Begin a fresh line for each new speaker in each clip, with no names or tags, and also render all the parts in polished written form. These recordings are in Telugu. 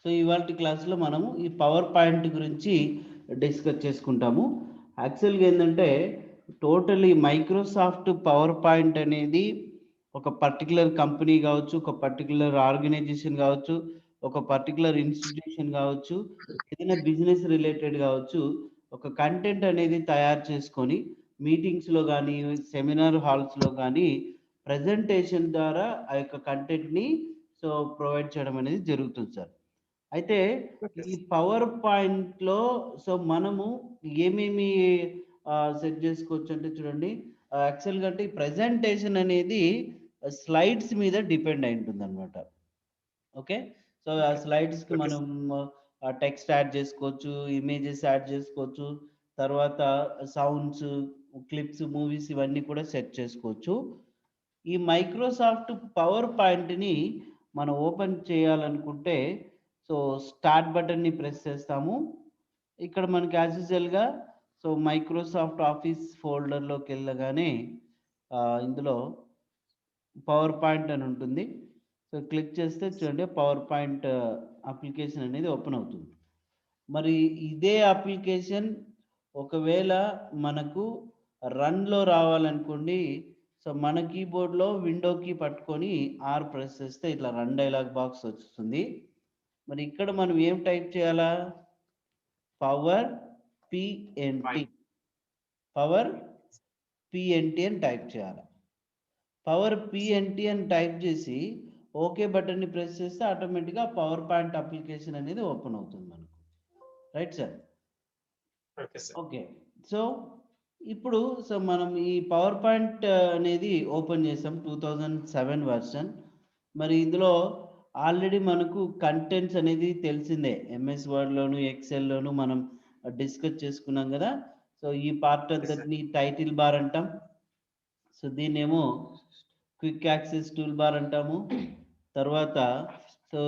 సో ఇవాల్టి క్లాస్లో మనము ఈ పవర్ పాయింట్ గురించి డిస్కస్ చేసుకుంటాము. యాక్చువల్గా ఏంటంటే టోటలీ మైక్రోసాఫ్ట్ పవర్ పాయింట్ అనేది ఒక పర్టికులర్ కంపెనీ కావచ్చు, ఒక పర్టికులర్ ఆర్గనైజేషన్ కావచ్చు, ఒక పర్టికులర్ ఇన్స్టిట్యూషన్ కావచ్చు, ఏదైనా బిజినెస్ రిలేటెడ్ కావచ్చు, ఒక కంటెంట్ అనేది తయారు చేసుకొని మీటింగ్స్లో కానీ సెమినార్ హాల్స్లో కానీ ప్రజెంటేషన్ ద్వారా ఆ యొక్క కంటెంట్ని సో ప్రొవైడ్ చేయడం అనేది జరుగుతుంది సార్. అయితే ఈ పవర్ పాయింట్లో సో మనము ఏమేమి సెట్ చేసుకోవచ్చు అంటే చూడండి, యాక్చువల్గా అంటే ఈ ప్రజెంటేషన్ అనేది స్లైడ్స్ మీద డిపెండ్ అయి ఉంటుంది అనమాట. ఓకే, సో ఆ స్లైడ్స్కి మనం టెక్స్ట్ యాడ్ చేసుకోవచ్చు, ఇమేజెస్ యాడ్ చేసుకోవచ్చు, తర్వాత సౌండ్స్, క్లిప్స్, మూవీస్ ఇవన్నీ కూడా సెట్ చేసుకోవచ్చు. ఈ మైక్రోసాఫ్ట్ పవర్ పాయింట్ని మనం ఓపెన్ చేయాలనుకుంటే సో స్టార్ట్ బటన్ని ప్రెస్ చేస్తాము. ఇక్కడ మనకి యాజ్ యూజువల్గా సో మైక్రోసాఫ్ట్ ఆఫీస్ ఫోల్డర్లోకి వెళ్ళగానే ఇందులో పవర్ పాయింట్ అని ఉంటుంది. సో క్లిక్ చేస్తే చూడండి పవర్ పాయింట్ అప్లికేషన్ అనేది ఓపెన్ అవుతుంది. మరి ఇదే అప్లికేషన్ ఒకవేళ మనకు రన్లో రావాలనుకోండి, సో మన కీబోర్డ్లో విండో కీ పట్టుకొని ఆర్ ప్రెస్ చేస్తే ఇట్లా రన్ డైలాగ్ బాక్స్ వస్తుంది. మరి ఇక్కడ మనం ఏం టైప్ చేయాలా? పవర్ పిఎన్టీ, పవర్ పిఎన్టీ అని టైప్ చేయాలి. పవర్ పిఎన్టీ అని టైప్ చేసి ఓకే బటన్ని ప్రెస్ చేస్తే ఆటోమేటిక్గా పవర్ పాయింట్ అప్లికేషన్ అనేది ఓపెన్ అవుతుంది మనకు. Right sir? ఓకే, సో ఇప్పుడు సో మనం ఈ పవర్ పాయింట్ అనేది ఓపెన్ చేసాం 2007 వర్షన్. మరి ఇందులో ఆల్రెడీ మనకు కంటెంట్స్ అనేది తెలిసిందే, ఎంఎస్ వర్డ్లోను ఎక్సెల్లోను మనం డిస్కస్ చేసుకున్నాం కదా. సో ఈ పార్ట్ అంతటిని టైటిల్ బార్ అంటాం. సో దీన్నేమో క్విక్ యాక్సెస్ టూల్ బార్ అంటాము. తర్వాత సో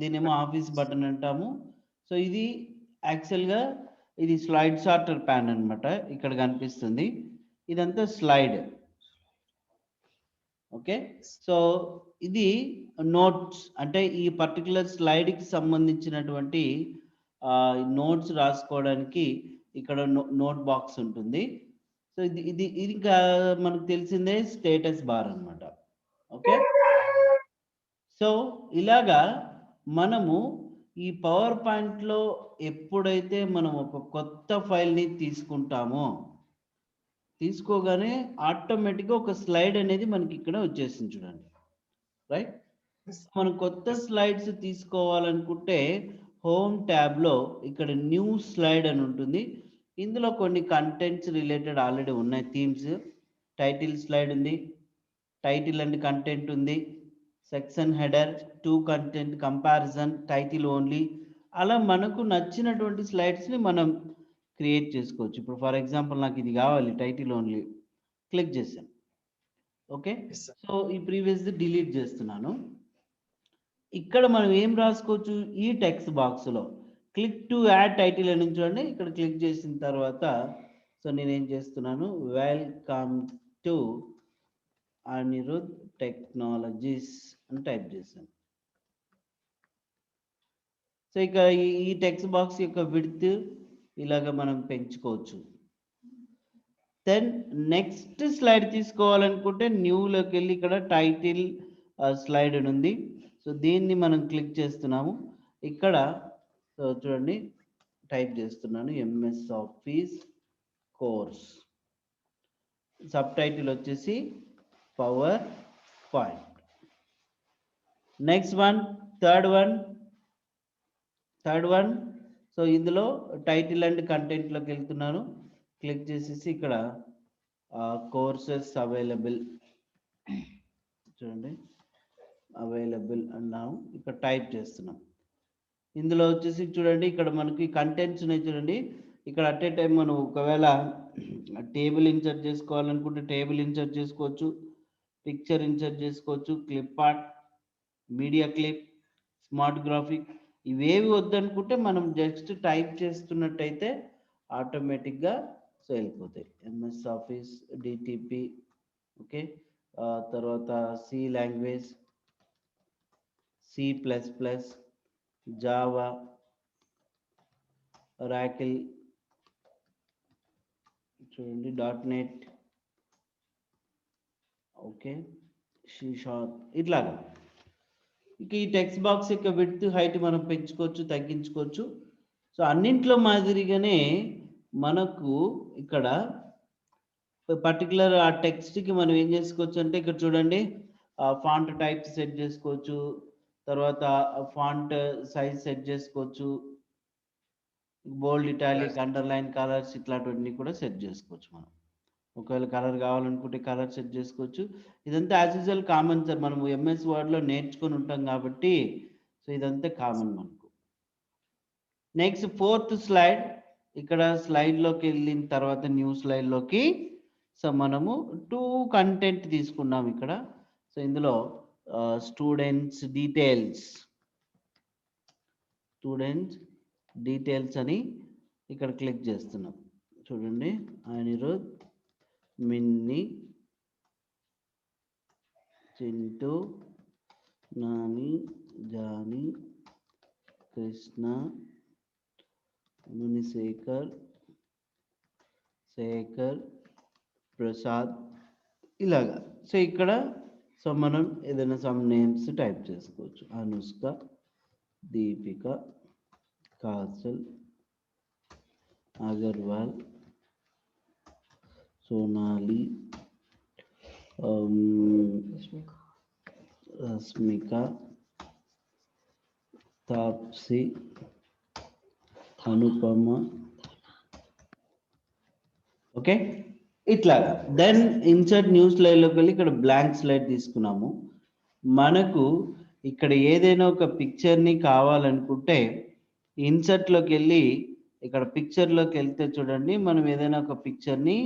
దీన్నేమో ఆఫీస్ బటన్ అంటాము. సో ఇది యాక్చువల్గా ఇది స్లైడ్ సార్టర్ ప్యాన్ అనమాట, ఇక్కడ కనిపిస్తుంది. ఇదంతా స్లైడ్. ఓకే, సో ఇది నోట్స్, అంటే ఈ పర్టికులర్ స్లైడ్కి సంబంధించినటువంటి నోట్స్ రాసుకోవడానికి ఇక్కడ నోట్ బాక్స్ ఉంటుంది. సో ఇది ఇంకా మనకు తెలిసిందే స్టేటస్ బార్ అనమాట. ఓకే, సో ఇలాగా మనము ఈ పవర్ పాయింట్లో ఎప్పుడైతే మనం ఒక కొత్త ఫైల్ని తీసుకోగానే ఆటోమేటిక్గా ఒక స్లైడ్ అనేది మనకి ఇక్కడ వచ్చేసింది చూడండి. రైట్, మనం కొత్త స్లైడ్స్ తీసుకోవాలనుకుంటే హోమ్ ట్యాబ్లో ఇక్కడ న్యూ స్లైడ్ అని ఉంటుంది. ఇందులో కొన్ని కంటెంట్స్ రిలేటెడ్ ఆల్రెడీ ఉన్నాయి. థీమ్స్, టైటిల్ స్లైడ్ ఉంది, టైటిల్ అండ్ కంటెంట్ ఉంది, section header, to content, comparison, title only. అలా మనకు నచ్చినటువంటి స్లైడ్స్ని మనం క్రియేట్ చేసుకోవచ్చు. ఇప్పుడు ఫర్ ఎగ్జాంపుల్ నాకు ఇది కావాలి, టైటిల్ ఓన్లీ, క్లిక్ చేశాను. ఓకే, సో ఈ ప్రీవియస్ది డిలీట్ చేస్తున్నాను. ఇక్కడ మనం ఏం రాసుకోవచ్చు? ఈ టెక్స్ట్ బాక్స్లో క్లిక్ టు యాడ్ టైటిల్ అని చూడండి. ఇక్కడ క్లిక్ చేసిన తర్వాత సో నేను ఏం చేస్తున్నాను, వెల్కమ్ టు అనిరుద్ టెక్నాలజీస్ అని టైప్ చేశాను. సో ఇక ఈ టెక్స్ట్ బాక్స్ యొక్క విడ్త్ ఇలాగ మనం పెంచుకోవచ్చు. దెన్ నెక్స్ట్ స్లైడ్ తీసుకోవాలనుకుంటే న్యూలోకి వెళ్ళి ఇక్కడ టైటిల్ స్లైడ్ అని ఉంది. సో దీన్ని మనం క్లిక్ చేస్తున్నాము. ఇక్కడ సో చూడండి టైప్ చేస్తున్నాను MS Office course, subtitle వచ్చేసి PowerPoint. Next one, third one. So ఇందులో టైటిల్ అండ్ కంటెంట్లోకి వెళ్తున్నాను. క్లిక్ చేసేసి ఇక్కడ కోర్సెస్ అవైలబుల్ చూడండి, అవైలబుల్ అన్నాము. ఇక్కడ టైప్ చేస్తున్నాం. ఇందులో వచ్చేసి చూడండి ఇక్కడ మనకి కంటెంట్స్ ఉన్నాయి చూడండి. ఇక్కడ అట్ ఏ టైం మనం ఒకవేళ టేబుల్ ఇన్సర్ట్ చేసుకోవాలనుకుంటే టేబుల్ ఇన్సర్ట్ చేసుకోవచ్చు, పిక్చర్ ఇన్సర్ట్ చేసుకోవచ్చు, clip art, media clip, smart graphic. ఇవేవి వద్దనుకుంటే మనం జస్ట్ టైప్ చేస్తున్నట్టయితే ఆటోమేటిక్గా సో వెళ్ళిపోతాయి. ఎంఎస్ ఆఫీస్ డిటిపి, ఓకే, తర్వాత సి లాంగ్వేజ్, C++, జావా, రాకిల్, చూడండి .NET, ఓకే, C#, ఇట్లాగా. ఇక ఈ టెక్స్ట్ బాక్స్ యొక్క విడ్త్ హైట్ మనం పెంచుకోవచ్చు, తగ్గించుకోవచ్చు. సో అన్నింట్లో మాదిరిగానే మనకు ఇక్కడ పర్టికులర్ ఆ టెక్స్ట్కి మనం ఏం చేసుకోవచ్చు అంటే ఇక్కడ చూడండి ఫాంట్ టైప్ సెట్ చేసుకోవచ్చు, తర్వాత ఫాంట్ సైజ్ సెట్ చేసుకోవచ్చు, బోల్డ్, ఇటాలిక్, అండర్లైన్, కలర్స్ ఇట్లాంటివన్నీ కూడా సెట్ చేసుకోవచ్చు. మనం ఒకవేళ కలర్ కావాలనుకుంటే కలర్ సెట్ చేసుకోవచ్చు. ఇదంతా యాజ్ యూజువల్ కామన్ సార్, మనము MS వర్డ్లో నేర్చుకొని ఉంటాం కాబట్టి సో ఇదంతా కామన్ మనకు. నెక్స్ట్ 4th స్లైడ్, ఇక్కడ స్లైడ్లోకి వెళ్ళిన తర్వాత న్యూ స్లైడ్లోకి సో మనము 2 కంటెంట్ తీసుకున్నాం ఇక్కడ. సో ఇందులో స్టూడెంట్స్ డీటెయిల్స్ అని ఇక్కడ క్లిక్ చేస్తున్నాం. చూడండి, అనిరుద్, మిన్ని, చింటూ, నాని, జానీ, కృష్ణ, మునిశేఖర్, శేఖర్, ప్రసాద్, ఇలాగా. సో ఇక్కడ సో మనం ఏదైనా సమ్ నేమ్స్ టైప్ చేసుకోవచ్చు. అనుష్క, దీపిక, కాజల్, అగర్వాల్, సోనాలి, రష్మిక, తాప్సి, అనుపమ, ఓకే, ఇట్లాగా. దెన్ ఇన్సర్ట్ న్యూ స్లైడ్లోకి వెళ్ళి ఇక్కడ బ్లాంక్ స్లైడ్ తీసుకున్నాము. మనకు ఇక్కడ ఏదైనా ఒక పిక్చర్ని కావాలనుకుంటే ఇన్సర్ట్లోకి వెళ్ళి ఇక్కడ పిక్చర్లోకి వెళ్తే చూడండి, మనం ఏదైనా ఒక పిక్చర్ని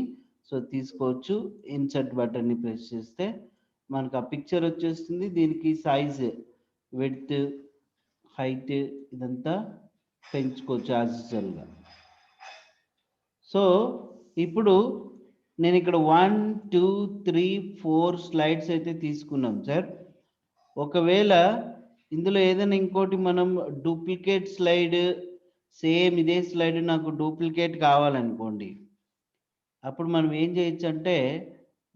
సో తీసుకోవచ్చు. ఇన్సర్ట్ బటన్ని ప్రెస్ చేస్తే మనకు ఆ పిక్చర్ వచ్చేస్తుంది. దీనికి సైజ్, విడ్త్, హైట్ ఇదంతా పెంచుకోవచ్చు యాజ్ యూజువల్గా. సో ఇప్పుడు నేను ఇక్కడ 1 2 3 4 స్లైడ్స్ అయితే తీసుకున్నాం సార్. ఒకవేళ ఇందులో ఏదైనా ఇంకోటి మనం డూప్లికేట్ స్లైడ్, సేమ్ ఇదే స్లైడ్ నాకు డూప్లికేట్ కావాలనుకోండి, అప్పుడు మనం ఏం చేయొచ్చు అంటే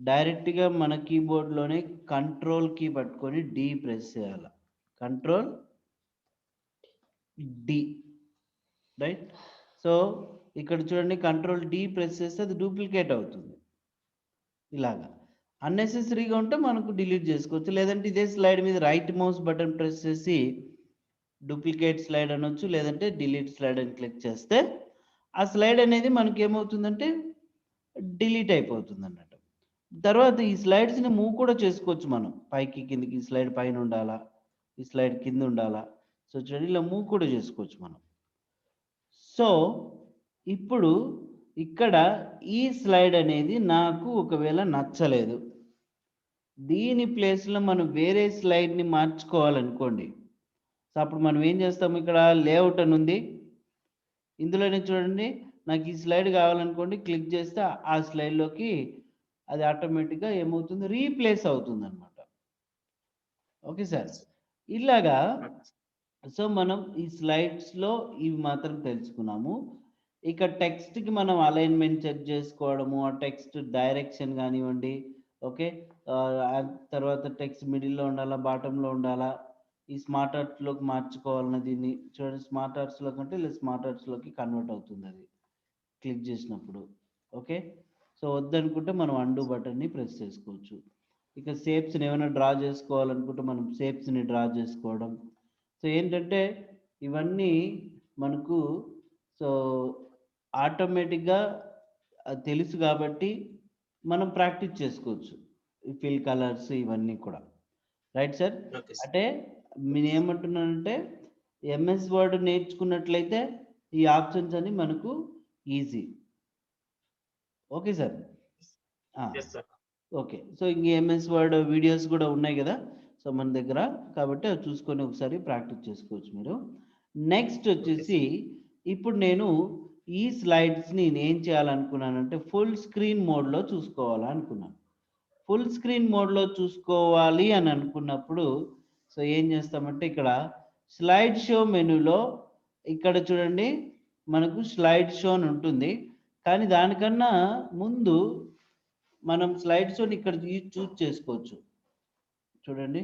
డైరెక్ట్గా మన కీబోర్డ్లోనే కంట్రోల్ కీ పట్టుకొని D ప్రెస్ చేయాలి. Control D, right. సో ఇక్కడ చూడండి, కంట్రోల్ D ప్రెస్ చేస్తే అది డూప్లికేట్ అవుతుంది. ఇలాగా అన్నెసెసరీగా ఉంటే మనకు డిలీట్ చేసుకోవచ్చు. లేదంటే ఇదే స్లైడ్ మీద రైట్ మౌస్ బటన్ ప్రెస్ చేసి డూప్లికేట్ స్లైడ్ అనొచ్చు, లేదంటే డిలీట్ స్లైడ్ అని క్లిక్ చేస్తే ఆ స్లైడ్ అనేది మనకి ఏమవుతుందంటే డిలీట్ అయిపోతుంది అన్నట్టు. తర్వాత ఈ స్లైడ్స్ని మూవ్ కూడా చేసుకోవచ్చు మనం, పైకి కిందికి. ఈ స్లైడ్ పైన ఉండాలా, ఈ స్లైడ్ కింద ఉండాలా, సో చూడండి ఇలా మూవ్ కూడా చేసుకోవచ్చు మనం. సో ఇప్పుడు ఇక్కడ ఈ స్లైడ్ అనేది నాకు ఒకవేళ నచ్చలేదు, దీని ప్లేస్లో మనం వేరే స్లైడ్ని మార్చుకోవాలనుకోండి. సో అప్పుడు మనం ఏం చేస్తాము, ఇక్కడ లేఅవుట్ అని ఉంది, ఇందులోనే చూడండి నాకు ఈ స్లైడ్ కావాలనుకోండి, క్లిక్ చేస్తే ఆ స్లైడ్లోకి అది ఆటోమేటిక్గా ఏమవుతుంది, రీప్లేస్ అవుతుంది అనమాట. ఓకే సార్, ఇలాగా. సో మనం ఈ స్లైడ్స్లో ఇవి మాత్రం తెలుసుకున్నాము. ఇక టెక్స్ట్కి మనం అలైన్మెంట్ సెట్ చేసుకోవడము, ఆ టెక్స్ట్ డైరెక్షన్ కానివ్వండి, ఓకే, తర్వాత టెక్స్ట్ మిడిల్లో ఉండాలా, బాటంలో ఉండాలా, ఈ స్మార్ట్ ఆర్ట్స్లోకి మార్చుకోవాలన్న దీన్ని చూడండి, స్మార్ట్ ఆర్ట్స్లో కంటే ఇలా స్మార్ట్ ఆర్ట్స్లోకి కన్వర్ట్ అవుతుంది అది క్లిక్ చేసినప్పుడు. ఓకే, సో వద్దనుకుంటే మనం అండూ బటన్ని ప్రెస్ చేసుకోవచ్చు. ఇక షేప్స్ని ఏమైనా డ్రా చేసుకోవాలనుకుంటే మనం షేప్స్ని డ్రా చేసుకోవడం. సో ఏంటంటే ఇవన్నీ మనకు సో ఆటోమేటిక్గా తెలుసు కాబట్టి మనం ప్రాక్టీస్ చేసుకోవచ్చు, ఫిల్ కలర్స్ ఇవన్నీ కూడా. రైట్ సార్, అంటే నేను ఏమంటున్నానంటే MS వర్డ్ నేర్చుకున్నట్లయితే ఈ ఆప్షన్స్ అన్ని మనకు easy. Okay sir. Okay, so ఇంక MS వర్డ్ వీడియోస్ కూడా ఉన్నాయి కదా సో మన దగ్గర, కాబట్టి అవి చూసుకొని ఒకసారి ప్రాక్టీస్ చేసుకోవచ్చు మీరు. నెక్స్ట్ వచ్చేసి ఇప్పుడు నేను ఈ స్లైడ్స్ని ఏం చేయాలనుకున్నానంటే ఫుల్ స్క్రీన్ మోడ్లో చూసుకోవాలనుకున్నాను. ఫుల్ స్క్రీన్ మోడ్లో చూసుకోవాలి అని అనుకున్నప్పుడు సో ఏం చేస్తామంటే ఇక్కడ స్లైడ్ షో మెనూలో ఇక్కడ చూడండి మనకు స్లైడ్ షో అని ఉంటుంది, కానీ దానికన్నా ముందు మనం స్లైడ్ షోని ఇక్కడ చూస్ చేసుకోవచ్చు. చూడండి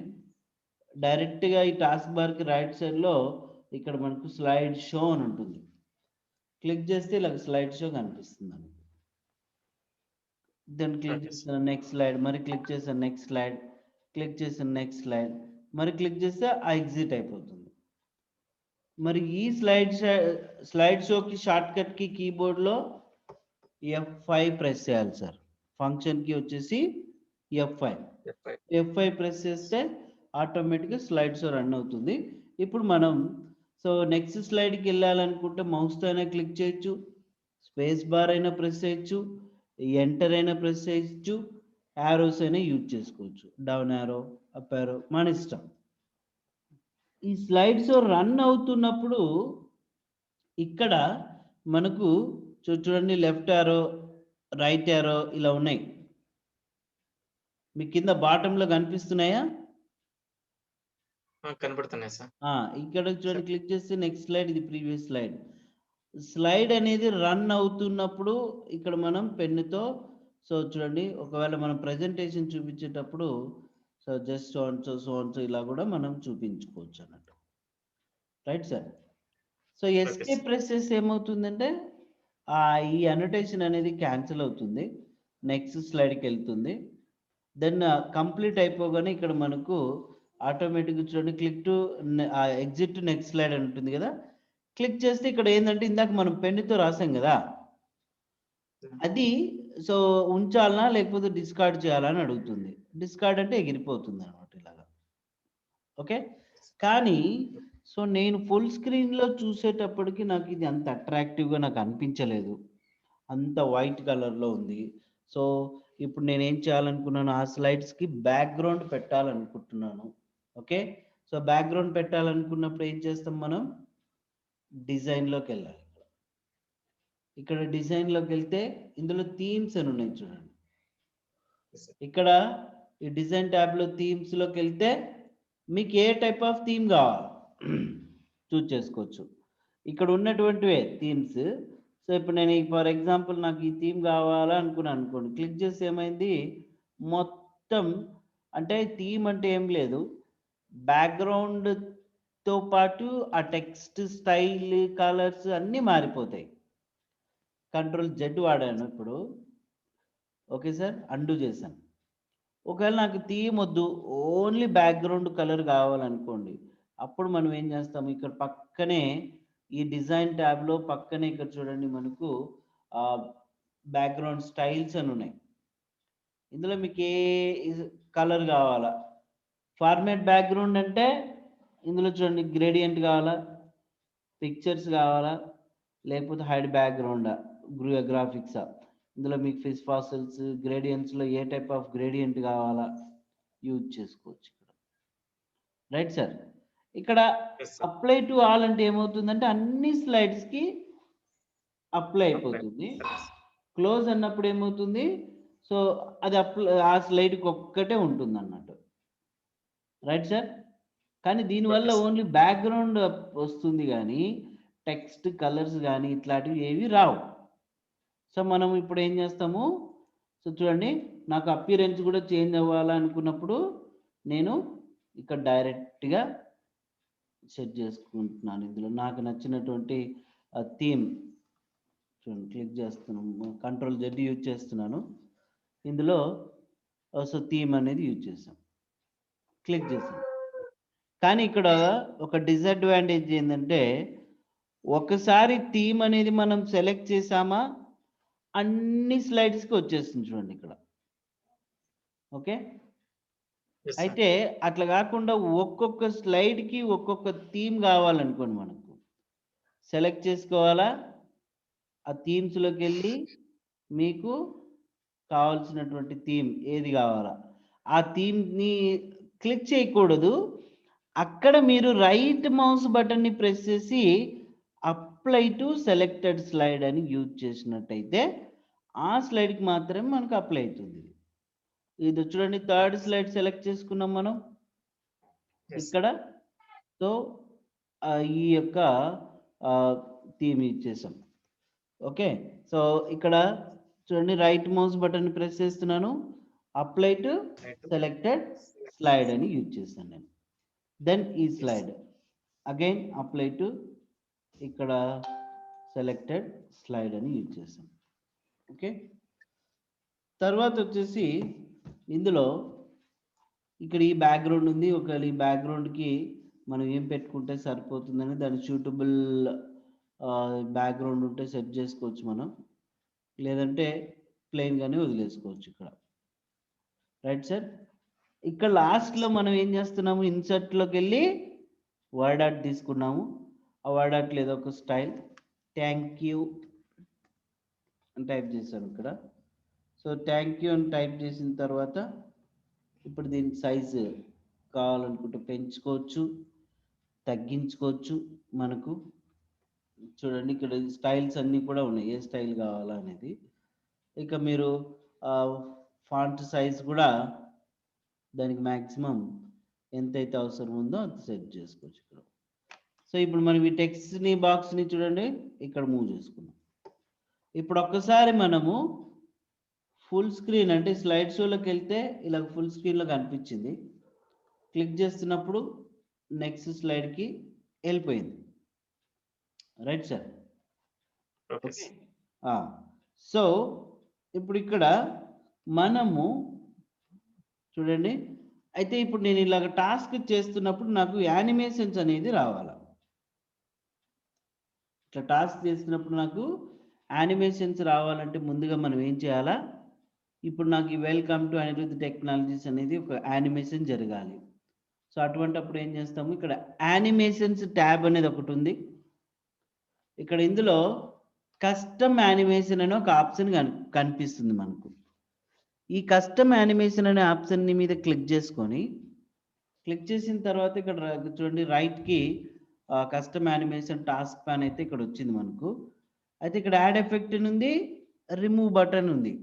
డైరెక్ట్గా ఈ టాస్క్ బార్కి రైట్ సైడ్లో ఇక్కడ మనకు స్లైడ్ షో అని ఉంటుంది. క్లిక్ చేస్తే ఇలా స్లైడ్ షో కనిపిస్తుంది మనకు. దెన్ క్లిక్ చేసిన నెక్స్ట్ స్లైడ్, మరి క్లిక్ చేసిన నెక్స్ట్ స్లైడ్, క్లిక్ చేసిన నెక్స్ట్ స్లైడ్, మరి క్లిక్ చేస్తే ఆ ఎగ్జిట్ అయిపోతుంది. మరి ఈ స్లైడ్ షోకి షార్ట్ కట్ కి కీబోర్డ్లో F5 ప్రెస్ చేయాలి సార్. ఫంక్షన్ కి వచ్చేసి F5 ప్రెస్ చేస్తే ఆటోమేటిక్గా స్లైడ్ షో రన్ అవుతుంది. ఇప్పుడు మనం నెక్స్ట్ స్లైడ్కి వెళ్ళాలనుకుంటే మౌస్తో అయినా క్లిక్ చేయొచ్చు, స్పేస్ బార్ అయినా ప్రెస్ చేయొచ్చు, ఎంటర్ అయినా ప్రెస్ చేయొచ్చు, యారోస్ అయినా యూజ్ చేసుకోవచ్చు, డౌన్ యారో, అప్ యారో మన ఇష్టం. ఈ స్లైడ్ షో రన్ అవుతున్నప్పుడు ఇక్కడ మనకు చూడండి లెఫ్ట్ యారో, రైట్ యారో ఇలా ఉన్నాయి. మీ కింద బాటంలో కనిపిస్తున్నాయా?
కనబడుతున్నాయి సార్.
ఇక్కడ చూడండి క్లిక్ చేస్తే నెక్స్ట్ స్లైడ్, ఇది ప్రీవియస్ స్లైడ్. స్లైడ్ అనేది రన్ అవుతున్నప్పుడు ఇక్కడ మనం పెన్నుతో చూడండి ఒకవేళ మనం ప్రెజెంటేషన్ చూపించేటప్పుడు జస్ట్ సో ఇలా కూడా మనం చూపించుకోవచ్చు అన్నట్టు. Right sir. ఎస్కేప్ ప్రెస్ చేస్తే ఏమవుతుందంటే ఈ అనోటేషన్ అనేది క్యాన్సిల్ అవుతుంది, నెక్స్ట్ స్లైడ్కి వెళ్తుంది. దెన్ కంప్లీట్ అయిపోగానే ఇక్కడ మనకు ఆటోమేటిక్గా చూడండి click to exit to next slide అని ఉంటుంది కదా. క్లిక్ చేస్తే ఇక్కడ ఏంటంటే ఇందాక మనం పెన్నుతో రాసాం కదా, అది ఉంచాలనా లేకపోతే డిస్కార్డ్ చేయాలా అని అడుగుతుంది. డిస్కార్డ్ అంటే ఎగిరిపోతుంది అనమాట ఇలాగా. ఓకే, కానీ నేను ఫుల్ స్క్రీన్లో చూసేటప్పటికి నాకు ఇది అంత అట్రాక్టివ్గా నాకు అనిపించలేదు, అంత వైట్ కలర్లో ఉంది. ఇప్పుడు నేనేం చేయాలనుకున్నాను, ఆ స్లైడ్స్కి బ్యాక్గ్రౌండ్ పెట్టాలనుకుంటున్నాను. ఓకే, బ్యాక్గ్రౌండ్ పెట్టాలనుకున్నప్పుడు ఏం చేస్తాం, మనం డిజైన్లోకి వెళ్ళాలి. ఇక్కడ డిజైన్లోకి వెళ్తే ఇందులో థీమ్స్ అని ఉన్నాయి చూడండి. ఇక్కడ ఈ డిజైన్ ట్యాబ్లో థీమ్స్లోకి వెళ్తే మీకు ఏ టైప్ ఆఫ్ థీమ్ కావాలి చూస్ చేసుకోవచ్చు. ఇక్కడ ఉన్నటువంటివే థీమ్స్. ఇప్పుడు నేను ఫర్ ఎగ్జాంపుల్ నాకు ఈ థీమ్ కావాలా అనుకున్నాను అనుకోండి, క్లిక్ చేసి ఏమైంది మొత్తం, అంటే థీమ్ అంటే ఏం లేదు, బ్యాక్గ్రౌండ్తో పాటు ఆ టెక్స్ట్ స్టైల్ కలర్స్ అన్నీ మారిపోతాయి. Ctrl+Z వాడాను ఇప్పుడు. ఓకే సార్, అండు చేశాను. ఒకవేళ నాకు థీమ్ వద్దు, ఓన్లీ బ్యాక్గ్రౌండ్ కలర్ కావాలనుకోండి, అప్పుడు మనం ఏం చేస్తాము, ఇక్కడ పక్కనే ఈ డిజైన్ ట్యాబ్లో పక్కనే ఇక్కడ చూడండి మనకు బ్యాక్గ్రౌండ్ స్టైల్స్ అని ఉన్నాయి. ఇందులో మీకు ఏ కలర్ కావాలా, ఫార్మాట్ బ్యాక్గ్రౌండ్ అంటే ఇందులో చూడండి గ్రేడియంట్ కావాలా, పిక్చర్స్ కావాలా, లేకపోతే హైడ్ బ్యాక్గ్రౌండా, గ్రాఫిక్సా, ఇందులో మీకు ఫిష్ ఫాసిల్స్ గ్రేడియంట్స్లో ఏ టైప్ ఆఫ్ గ్రేడియంట్ కావాలా యూజ్ చేసుకోవచ్చు ఇక్కడ. Right sir. ఇక్కడ అప్లై టు ఆల్ అంటే ఏమవుతుందంటే అన్ని స్లైడ్స్కి అప్లై అయిపోతుంది. క్లోజ్ అన్నప్పుడు ఏమవుతుంది, అది ఆ స్లైడ్కి ఒక్కటే ఉంటుంది అన్నట్టు. Right sir. కానీ దీనివల్ల ఓన్లీ బ్యాక్గ్రౌండ్ వస్తుంది కానీ టెక్స్ట్ కలర్స్ కానీ ఇట్లాంటివి ఏవి రావు. మనం ఇప్పుడు ఏం చేస్తాము, చూడండి నాకు అపియరెన్స్ కూడా చేంజ్ అవ్వాలనుకున్నప్పుడు నేను ఇక్కడ డైరెక్ట్గా సెట్ చేసుకుంటున్నాను. ఇందులో నాకు నచ్చినటువంటి థీమ్ చూడండి, క్లిక్ చేస్తున్నాను, Ctrl+Z యూజ్ చేస్తున్నాను. ఇందులో థీమ్ అనేది యూజ్ చేసాం, క్లిక్ చేసాం. కానీ ఇక్కడ ఒక డిసడ్వాంటేజ్ ఏంటంటే, ఒకసారి థీమ్ అనేది మనం సెలెక్ట్ చేసామా అన్ని స్లైడ్స్కి వచ్చేస్తుంది చూడండి ఇక్కడ. ఓకే, అయితే అట్లా కాకుండా ఒక్కొక్క స్లైడ్కి ఒక్కొక్క థీమ్ కావాలనుకోండి, మనకు సెలెక్ట్ చేసుకోవాలా, ఆ థీమ్స్లోకి వెళ్ళి మీకు కావాల్సినటువంటి థీమ్ ఏది కావాలా ఆ థీమ్ని క్లిక్ చేయకూడదు. అక్కడ మీరు రైట్ మౌస్ బటన్ని ప్రెస్ చేసి అప్లై టు సెలెక్టెడ్ స్లైడ్ అని యూజ్ చేసినట్టయితే ఆ స్లైడ్కి మాత్రమే మనకు అప్లై అవుతుంది. ఇది చూడండి, థర్డ్ స్లైడ్ సెలెక్ట్ చేసుకున్నాం మనం ఇక్కడ. ఈ యొక్క థీమ్ ఇచ్చేసాం. ఓకే, సో ఇక్కడ చూడండి రైట్ మౌస్ బటన్ ప్రెస్ చేస్తున్నాను, అప్లై టు సెలెక్టెడ్ స్లైడ్ అని యూజ్ చేశాను నేను. దెన్ ఈ స్లైడ్ అగైన్ అప్లై టు ఇక్కడ సెలెక్టెడ్ స్లైడ్ అని యూజ్ చేశాను. ఓకే, తర్వాత వచ్చేసి ఇందులో ఇక్కడ ఈ బ్యాక్గ్రౌండ్ ఉంది. ఒకవేళ ఈ బ్యాక్గ్రౌండ్కి మనం ఏం పెట్టుకుంటే సరిపోతుందని దాని సూటబుల్ బ్యాక్గ్రౌండ్ ఉంటే సెట్ చేసుకోవచ్చు మనం, లేదంటే ప్లెయిన్గానే వదిలేసుకోవచ్చు ఇక్కడ. రైట్ సార్, ఇక్కడ లాస్ట్లో మనం ఏం చేస్తున్నాము, ఇన్సర్ట్లోకి వెళ్ళి వర్డ్ ఆర్ట్ తీసుకున్నాము. ఆ వర్డ్ ఆర్ట్ లేదా ఒక స్టైల్ థ్యాంక్ యూ అని టైప్ చేశాను ఇక్కడ. సో థ్యాంక్ యూ అని టైప్ చేసిన తర్వాత ఇప్పుడు దీనికి సైజు కావాలనుకుంటే పెంచుకోవచ్చు, తగ్గించుకోవచ్చు. మనకు చూడండి ఇక్కడ స్టైల్స్ అన్నీ కూడా ఉన్నాయి, ఏ స్టైల్ కావాలా అనేది. ఇక మీరు ఫాంట్ సైజ్ కూడా దానికి మ్యాక్సిమం ఎంతైతే అవసరం ఉందో అంత సెట్ చేసుకోవచ్చు ఇక్కడ. సో ఇప్పుడు మనం ఈ టెక్స్ట్ని బాక్స్ని చూడండి ఇక్కడ మూవ్ చేసుకున్నాం. ఇప్పుడు ఒక్కసారి మనము ఫుల్ స్క్రీన్ అంటే స్లైడ్ షోలోకి వెళ్తే ఇలా ఫుల్ స్క్రీన్లో కనిపించింది. క్లిక్ చేస్తున్నప్పుడు నెక్స్ట్ స్లైడ్కి వెళ్ళిపోయింది. Right sir, okay. సో ఇప్పుడు ఇక్కడ మనము చూడండి, అయితే ఇప్పుడు నేను ఇలాగ టాస్క్ చేస్తున్నప్పుడు నాకు యానిమేషన్స్ అనేది రావాలి. ఇట్లా టాస్క్ చేస్తున్నప్పుడు నాకు యానిమేషన్స్ రావాలంటే ముందుగా మనం ఏం చేయాలా, ఇప్పుడు నాకు ఈ వెల్కమ్ టు అనిరుద్ధ్ టెక్నాలజీస్ అనేది ఒక యానిమేషన్ జరగాలి. సో అటువంటి అప్పుడు ఏం చేస్తాము, ఇక్కడ యానిమేషన్స్ ట్యాబ్ అనేది ఒకటి ఉంది. ఇక్కడ ఇందులో కస్టమ్ యానిమేషన్ అనే ఒక ఆప్షన్ కనిపిస్తుంది మనకు. ఈ కస్టమ్ యానిమేషన్ అనే ఆప్షన్ మీద క్లిక్ చేసుకొని, క్లిక్ చేసిన తర్వాత ఇక్కడ చూడండి రైట్కి కస్టమ్ యానిమేషన్ టాస్క్ ప్యాన్ అయితే ఇక్కడ వచ్చింది మనకు. అయితే ఇక్కడ యాడ్ ఎఫెక్ట్ ఉంది, రిమూవ్ బటన్ ఉంది.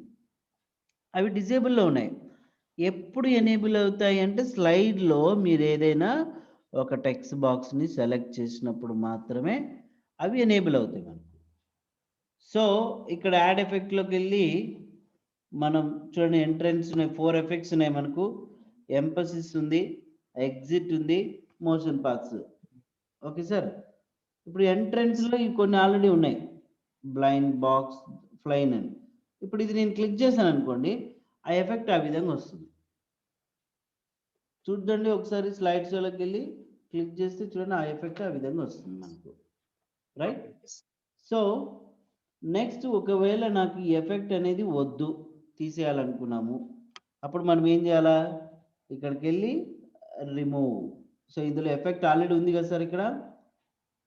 అవి డిజేబుల్లో ఉన్నాయి. ఎప్పుడు ఎనేబుల్ అవుతాయి అంటే స్లైడ్లో మీరు ఏదైనా ఒక టెక్స్ట్ బాక్స్ని సెలెక్ట్ చేసినప్పుడు మాత్రమే అవి ఎనేబుల్ అవుతాయి మనకు. సో ఇక్కడ యాడ్ ఎఫెక్ట్లోకి వెళ్ళి మనం చూడండి ఎంట్రన్స్ ఉన్నాయి, 4 ఎఫెక్ట్స్ ఉన్నాయి మనకు. ఎంపసిస్ ఉంది, ఎగ్జిట్ ఉంది, మోషన్ పాత్స్. ఓకే సార్, ఇప్పుడు ఎంట్రన్స్లో ఇవి కొన్ని ఆల్రెడీ ఉన్నాయి, బ్లైండ్ బాక్స్, ఫ్లైన్ అని. ఇప్పుడు ఇది నేను క్లిక్ చేశాను అనుకోండి, ఆ ఎఫెక్ట్ ఆ విధంగా వస్తుంది. చూడండి ఒకసారి స్లైడ్ షోలోకి వెళ్ళి క్లిక్ చేస్తే చూడండి ఆ ఎఫెక్ట్ ఆ విధంగా వస్తుంది మనకు. రైట్, సో నెక్స్ట్ ఒకవేళ నాకు ఈ ఎఫెక్ట్ అనేది వద్దు, తీసేయాలనుకున్నాము, అప్పుడు మనం ఏం చేయాలా, ఇక్కడికి వెళ్ళి రిమూవ్. సో ఇందులో ఎఫెక్ట్ ఆల్రెడీ ఉంది కదా సార్ ఇక్కడ,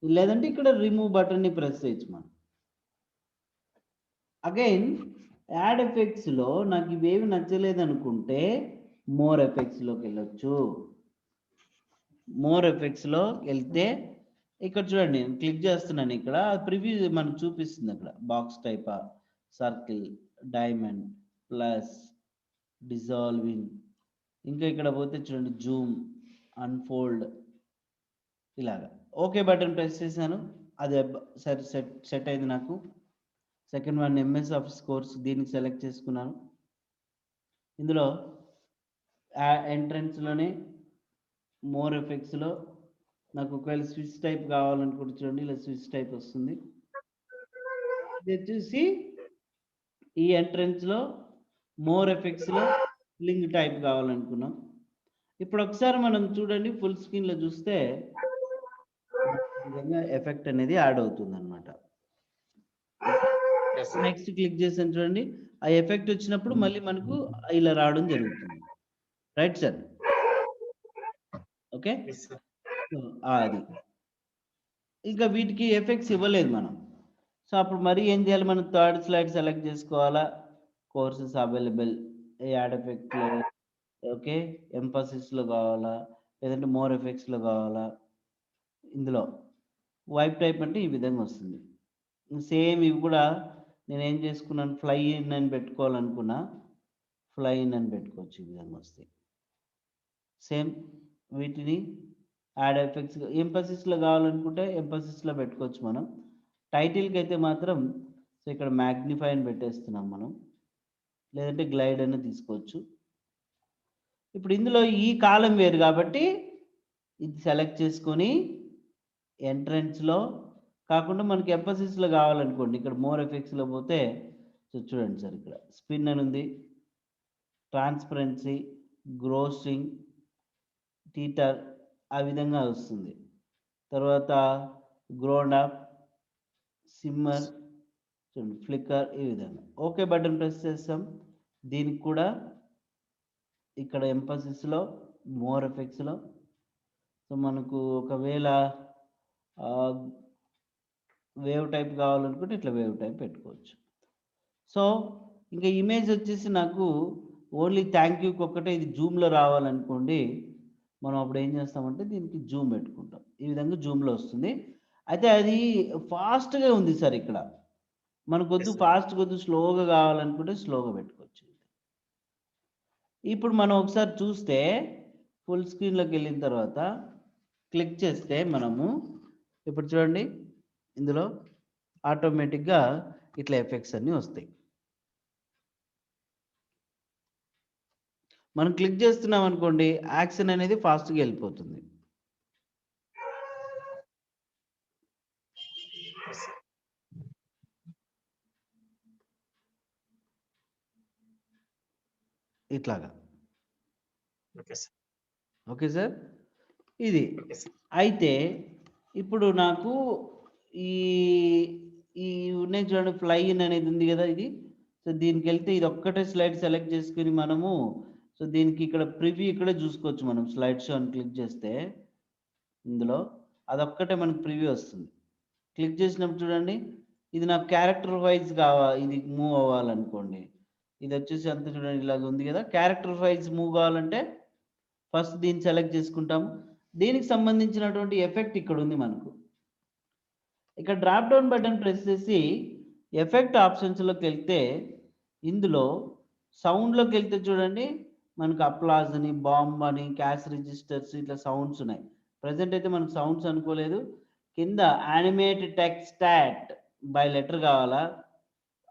లేదంటే ఇక్కడ రిమూవ్ బటన్ని ప్రెస్ చేయొచ్చు మనం. అగైన్ యాడ్ ఎఫెక్ట్స్లో నాకు ఇవేవి నచ్చలేదు అనుకుంటే మోర్ ఎఫెక్ట్స్లోకి వెళ్ళొచ్చు. మోర్ ఎఫెక్ట్స్లో వెళ్తే ఇక్కడ చూడండి నేను క్లిక్ చేస్తున్నాను, ఇక్కడ ప్రివ్యూ మనకు చూపిస్తుంది. అక్కడ box type, circle, diamond, plus, dissolving, ఇంకా ఇక్కడ పోతే చూడండి జూమ్, అన్ఫోల్డ్, ఇలాగా. ఓకే బటన్ ప్రెస్ చేశాను, అది సెట్ అయింది నాకు. Second one MS Office course, దీనికి సెలెక్ట్ చేసుకున్నాను. ఇందులో ఎంట్రన్స్లోనే మోర్ ఎఫెక్ట్స్లో నాకు ఒకవేళ స్విచ్ టైప్ కావాలనుకుంటే చూడండి ఇలా స్విచ్ టైప్ వస్తుంది. ఇది వచ్చేసి ఈ ఎంట్రన్స్లో మోర్ ఎఫెక్ట్స్లో లింక్ టైప్ కావాలనుకున్నాం. ఇప్పుడు ఒకసారి మనం చూడండి ఫుల్ స్క్రీన్లో చూస్తే విధంగా ఎఫెక్ట్ అనేది యాడ్ అవుతుంది అనమాట. నెక్స్ట్ క్లిక్ చేసాను చూడండి, ఆ ఎఫెక్ట్ వచ్చినప్పుడు మళ్ళీ మనకు ఇలా రావడం జరుగుతుంది. Right sir, okay. అది ఇంకా వీటికి ఎఫెక్ట్స్ ఇవ్వలేదు మనం. సో అప్పుడు మరి ఏం చేయాలి, మనం థర్డ్ స్లైడ్ సెలెక్ట్ చేసుకోవాలా, కోర్సెస్ అవైలబుల్, యాడ్ ఎఫెక్ట్లో, ఓకే, ఎంపసిస్లో కావాలా, లేదంటే మోర్ ఎఫెక్ట్స్లో కావాలా. ఇందులో వైప్ టైప్ అంటే ఈ విధంగా వస్తుంది. సేమ్ ఇవి కూడా నేను ఏం చేసుకున్నాను, ఫ్లై ఇన్ అని పెట్టుకోవాలనుకున్నా, ఫ్లై ఇన్ అని పెట్టుకోవచ్చు, ఈ విధంగా వస్తాయి. సేమ్ వీటిని యాడ్ ఎఫెక్ట్స్ ఎంపసిస్లో కావాలనుకుంటే ఎంపసిస్లో పెట్టుకోవచ్చు మనం. టైటిల్కి అయితే మాత్రం సో ఇక్కడ మ్యాగ్నిఫై అని పెట్టేస్తున్నాం మనం, లేదంటే గ్లైడ్ అని తీసుకోవచ్చు. ఇప్పుడు ఇందులో ఈ కాలం వేరు కాబట్టి ఇది సెలెక్ట్ చేసుకొని ఎంట్రన్స్లో కాకుండా మనకి ఎంపసిస్లో కావాలనుకోండి, ఇక్కడ మోర్ ఎఫెక్ట్స్లో పోతే సో చూడండి సార్, ఇక్కడ స్పిన్ అని ఉంది, ట్రాన్స్పరెన్సీ, గ్రోసింగ్, టీటర్ ఆ విధంగా వస్తుంది. తర్వాత గ్రోండ్ అప్, సిమ్మర్, చూడండి ఫ్లిక్కర్, ఈ విధంగా. ఓకే బటన్ ప్రెస్ చేస్తాం. దీనికి కూడా ఇక్కడ ఎంపసిస్లో మోర్ ఎఫెక్ట్స్లో సో మనకు ఒకవేళ వేవ్ టైప్ కావాలనుకుంటే ఇట్లా వేవ్ టైప్ పెట్టుకోవచ్చు. సో ఇంకా ఇమేజ్ వచ్చేసి నాకు ఓన్లీ థ్యాంక్ యూకి ఒక్కటే ఇది జూమ్లో రావాలనుకోండి, మనం అప్పుడు ఏం చేస్తామంటే దీనికి జూమ్ పెట్టుకుంటాం. ఈ విధంగా జూమ్లో వస్తుంది. అయితే అది ఫాస్ట్గా ఉంది సార్, ఇక్కడ మనకు వద్దు ఫాస్ట్ కొద్దు స్లోగా కావాలనుకుంటే స్లోగా పెట్టుకోవచ్చు. ఇప్పుడు మనం ఒకసారి చూస్తే ఫుల్ స్క్రీన్లోకి వెళ్ళిన తర్వాత క్లిక్ చేస్తే మనము ఇప్పుడు చూడండి, ఇందులో ఆటోమేటిక్గా ఇట్లా ఎఫెక్ట్స్ అన్నీ వస్తాయి. మనం క్లిక్ చేస్తున్నాం అనుకోండి, యాక్షన్ అనేది ఫాస్ట్గా వెళ్ళిపోతుంది. ఇట్లాగా. ఓకే సార్, ఇది అయితే ఇప్పుడు నాకు ఈ ఈ ఉన్నాయి చూడండి, ఫ్లై ఇన్ అనేది ఉంది కదా ఇది. సో దీనికి వెళ్తే ఇది ఒక్కటే స్లైడ్ సెలెక్ట్ చేసుకుని మనము సో దీనికి ఇక్కడ ప్రివ్యూ ఇక్కడే చూసుకోవచ్చు. మనం స్లైడ్ షో అని క్లిక్ చేస్తే ఇందులో అదొక్కటే మనకు ప్రివ్యూ వస్తుంది. క్లిక్ చేసినప్పుడు చూడండి, ఇది నాకు క్యారెక్టర్ వైజ్ ఇది మూవ్ అవ్వాలనుకోండి, ఇది వచ్చేసి అంత చూడండి ఇలాగ ఉంది కదా. క్యారెక్టర్ వైజ్ మూవ్ కావాలంటే ఫస్ట్ దీన్ని సెలెక్ట్ చేసుకుంటాము. దీనికి సంబంధించినటువంటి ఎఫెక్ట్ ఇక్కడ ఉంది మనకు. ఇక్కడ డ్రాప్ డౌన్ బటన్ ప్రెస్ చేసి ఎఫెక్ట్ ఆప్షన్స్లోకి వెళ్తే ఇందులో సౌండ్లోకి వెళ్తే చూడండి, మనకు అప్లాజ్ అని, బాంబ్ అని, క్యాష్ రిజిస్టర్స్ ఇట్లా సౌండ్స్ ఉన్నాయి. ప్రజెంట్ అయితే మనకు సౌండ్స్ అనుకోలేదు. కింద animate text start by letter కావాలా,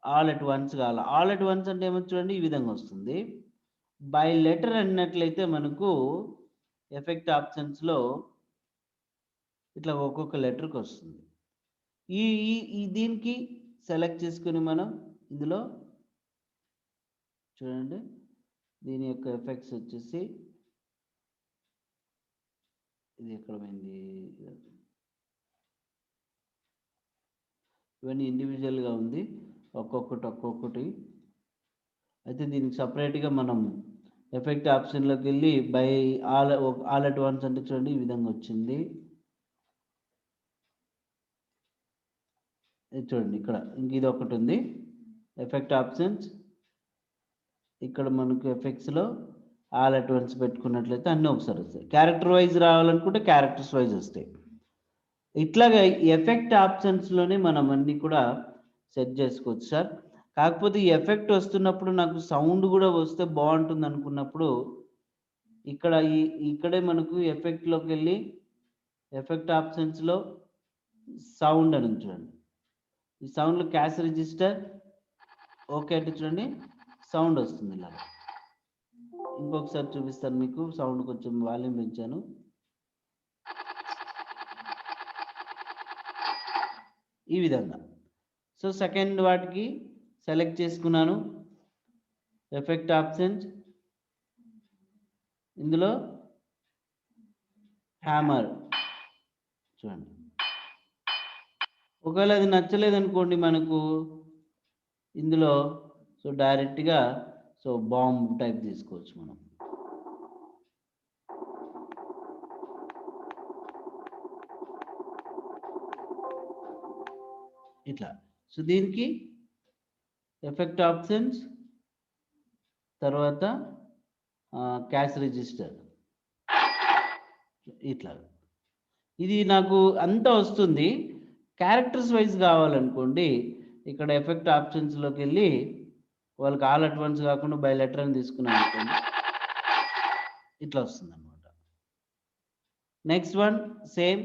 ఆల్ ఎట్ వన్స్ కావాలా. ఆల్ ఎట్ వన్స్ అంటే ఏమో చూడండి, ఈ విధంగా వస్తుంది. బై లెటర్ అన్నట్లయితే మనకు ఎఫెక్ట్ ఆప్షన్స్లో ఇట్లా ఒక్కొక్క లెటర్కి వస్తుంది. ఈ దీనికి సెలెక్ట్ చేసుకుని మనం ఇందులో చూడండి, దీని యొక్క ఎఫెక్ట్స్ వచ్చేసి ఇది ఎక్కడ పోయింది, ఇవన్నీ ఇండివిజువల్గా ఉంది ఒక్కొక్కటి. అయితే దీనికి సపరేట్గా మనం ఎఫెక్ట్ ఆప్షన్లోకి వెళ్ళి బై ఆల్ అట్ వన్స్ అంటే చూడండి ఈ విధంగా వచ్చింది. చూడండి ఇక్కడ ఇంక ఇది ఒకటి ఉంది ఎఫెక్ట్ ఆప్షన్స్. ఇక్కడ మనకు ఎఫెక్ట్స్లో ఆల్ అట్ వన్స్ పెట్టుకున్నట్లయితే అన్నీ ఒకసారి వస్తాయి. క్యారెక్టర్ వైజ్ రావాలనుకుంటే క్యారెక్టర్స్ వైజ్ వస్తాయి. ఇట్లాగా ఎఫెక్ట్ ఆప్షన్స్లోనే మనం అన్నీ కూడా సెట్ చేసుకోవచ్చు సార్. కాకపోతే ఈ ఎఫెక్ట్ వస్తున్నప్పుడు నాకు సౌండ్ కూడా వస్తే బాగుంటుంది అనుకున్నప్పుడు ఇక్కడే మనకు ఎఫెక్ట్లోకి వెళ్ళి ఎఫెక్ట్ ఆప్షన్స్లో సౌండ్ అని చూడండి. ఈ సౌండ్లో క్యాష్ రిజిస్టర్ ఓకే అంటే చూడండి సౌండ్ వస్తుంది ఇలా. ఇంకొకసారి చూపిస్తాను మీకు, సౌండ్ కొంచెం వాల్యూమ్ పెంచాను. ఈ విధంగా. సో సెకండ్ వాటికి సెలెక్ట్ చేసుకున్నాను ఎఫెక్ట్ ఆప్షన్స్. ఇందులో హ్యామర్ చూడండి. ఒకవేళ అది నచ్చలేదనుకోండి మనకు ఇందులో సో డైరెక్ట్గా సో బాంబ్ టైప్ తీసుకోవచ్చు మనం. ఇట్లా. సో దీనికి ఎఫెక్ట్ ఆప్షన్స్, తర్వాత క్యాష్ రిజిస్టర్ ఇట్లా. ఇది నాకు అంతా వస్తుంది. క్యారెక్టర్స్ వైజ్ కావాలనుకోండి, ఇక్కడ ఎఫెక్ట్ ఆప్షన్స్లోకి వెళ్ళి వాళ్ళకి ఆల్ అట్ వన్స్ కాకుండా బై లెటర్ అని తీసుకున్నాం అనుకోండి, ఇట్లా వస్తుంది అనమాట. Next one same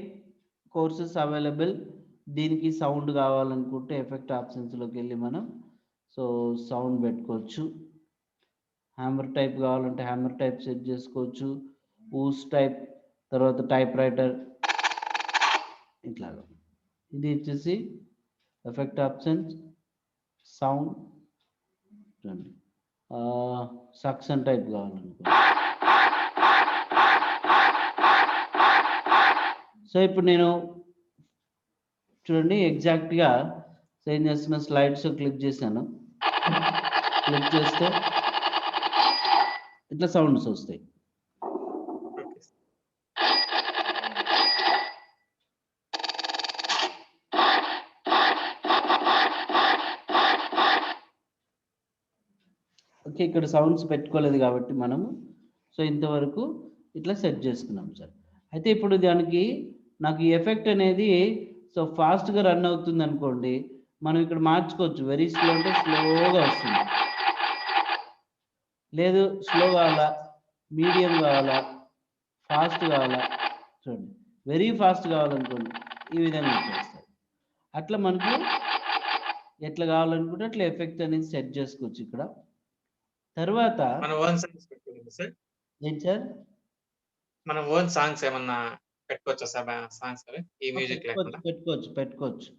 courses available. దీనికి సౌండ్ కావాలనుకుంటే ఎఫెక్ట్ ఆప్షన్స్లోకి వెళ్ళి మనం సో సౌండ్ పెట్టుకోవచ్చు. హ్యామర్ టైప్ కావాలంటే హ్యామర్ టైప్ సెట్ చేసుకోవచ్చు. ఊస్ టైప్, తర్వాత టైప్ రైటర్ ఇట్లాగా. ఇది వచ్చేసి ఎఫెక్ట్ ఆప్షన్స్. సౌండ్ చూడండి, సక్షన్ టైప్ కావాలనుకో. సో ఇప్పుడు నేను చూడండి ఎగ్జాక్ట్గా ఏం చేస్తున్న, స్లైడ్స్ క్లిక్ చేశాను. క్లిక్ చేస్తే ఇట్లా సౌండ్స్ వస్తాయి. ఓకే, ఇక్కడ సౌండ్స్ పెట్టుకోలేదు కాబట్టి మనము సో ఇంతవరకు ఇట్లా సెట్ చేసుకున్నాం సార్. అయితే ఇప్పుడు దానికి నాకు ఈ ఎఫెక్ట్ అనేది సో ఫాస్ట్గా రన్ అవుతుంది అనుకోండి, మనం ఇక్కడ మార్చుకోవచ్చు. వెరీ స్లో అంటే స్లోగా వస్తుంది, లేదు స్లో కావాలా, మీడియం కావాలా, ఫాస్ట్ కావాలా, చూడండి వెరీ ఫాస్ట్ కావాలనుకోండి ఈ విధంగా వచ్చేస్తాయి. అట్లా మనకు ఎట్లా కావాలనుకుంటే అట్లా ఎఫెక్ట్ అనేది సెట్ చేసుకోవచ్చు. ఇక్కడ తర్వాత
మన ఓన్ సాంగ్స్ పెట్టుకోవచ్చు సార్.
ఏంటి సార్,
మన ఓన్ సాంగ్స్ ఏమన్నా పెట్టుకోవచ్చా సార్? సాంగ్స్ అవి ఈ మ్యూజిక్ లేకుండా
పెట్టుకోవచ్చు.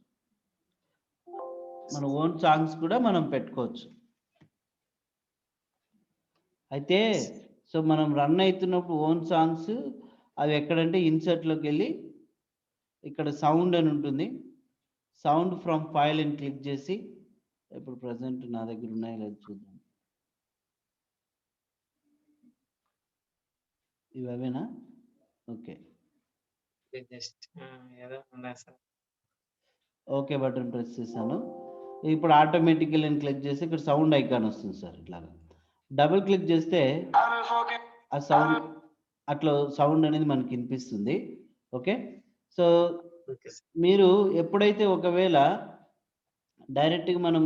మన ఓన్ సాంగ్స్ కూడా మనం పెట్టుకోవచ్చు. అయితే సో మనం రన్ అవుతున్నప్పుడు ఓన్ సాంగ్స్ అవి ఎక్కడంటే ఇన్సర్ట్లోకి వెళ్ళి ఇక్కడ సౌండ్ అని ఉంటుంది. సౌండ్ ఫ్రమ్ ఫైల్ అని క్లిక్ చేసి, ఇప్పుడు ప్రజెంట్ నా దగ్గర ఉన్నాయి లేదు చూద్దాం. ఇవి అవేనా? ఓకే, ఓకే బటన్ ప్రెస్ చేశాను. ఇప్పుడు ఆటోమేటికల్ అని క్లిక్ చేసి ఇక్కడ సౌండ్ ఐకాన్ వస్తుంది సార్. ఇట్లాగా డబుల్ క్లిక్ చేస్తే ఆ సౌండ్ అట్లా సౌండ్ అనేది మనకి వినిపిస్తుంది. ఓకే, సో మీరు ఎప్పుడైతే ఒకవేళ డైరెక్ట్గా మనం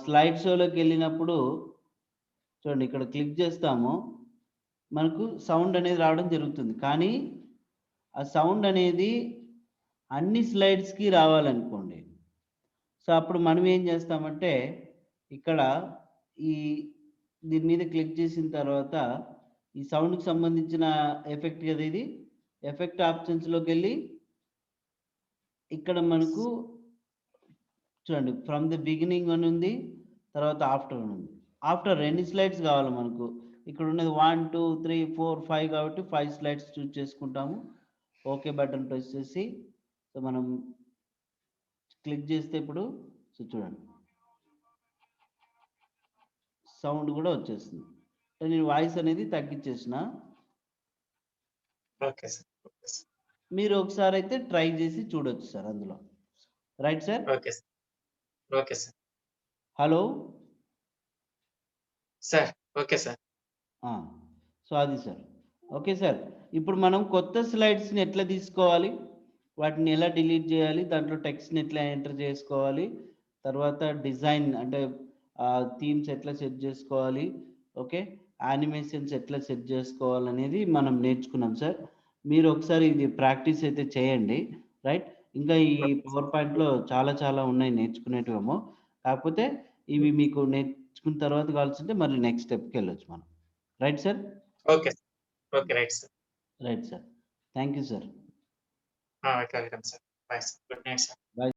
స్లైడ్ షోలోకి వెళ్ళినప్పుడు చూడండి ఇక్కడ క్లిక్ చేస్తాము, మనకు సౌండ్ అనేది రావడం జరుగుతుంది. కానీ ఆ సౌండ్ అనేది అన్ని స్లైడ్స్కి రావాలనుకోండి, సో అప్పుడు మనం ఏం చేస్తామంటే ఇక్కడ ఈ దీని మీద క్లిక్ చేసిన తర్వాత ఈ సౌండ్కి సంబంధించిన ఎఫెక్ట్ కదా ఇది, ఎఫెక్ట్ ఆప్షన్స్లోకి వెళ్ళి ఇక్కడ మనకు చూడండి ఫ్రమ్ ది బిగినింగ్ అని ఉంది, తర్వాత ఆఫ్టర్ అని ఉంది. ఆఫ్టర్ ఎన్ని స్లైడ్స్ కావాలి మనకు, ఇక్కడ ఉన్నది 1 2 3 4 5 కాబట్టి 5 స్లైడ్స్ చూస్ చేసుకుంటాము. ఓకే బటన్ ప్రెస్ చేసి సో మనం క్లిక్ చేస్తే ఇప్పుడు సో చూడండి సౌండ్ కూడా వచ్చేస్తుంది. నేను వాయిస్ అనేది తగ్గించేసిన. మీరు ఒకసారి అయితే ట్రై చేసి చూడొచ్చు సార్ అందులో. Right sir?
Okay sir.
Hello
sir. Okay sir.
So అది సార్. ఓకే సార్, ఇప్పుడు మనం కొత్త స్లైడ్స్ని ఎట్లా తీసుకోవాలి, వాటిని ఎలా డిలీట్ చేయాలి, దాంట్లో టెక్స్ట్ని ఎట్లా ఎంటర్ చేసుకోవాలి, తర్వాత డిజైన్ అంటే థీమ్స్ ఎట్లా సెట్ చేసుకోవాలి, ఓకే యానిమేషన్స్ ఎట్లా సెట్ చేసుకోవాలనేది మనం నేర్చుకున్నాం సార్. మీరు ఒకసారి ఇది ప్రాక్టీస్ అయితే చేయండి. రైట్, ఇంకా ఈ పవర్ పాయింట్లో చాలా ఉన్నాయి నేర్చుకునేటివేమో. కాకపోతే ఇవి మీకు నేర్చుకున్న తర్వాత కావాల్సింటే మళ్ళీ నెక్స్ట్ స్టెప్కి వెళ్ళొచ్చు మనం. Right sir?
Okay right sir.
Right sir, thank you sir.
Welcome sir. Bye sir. Good night sir.
Bye.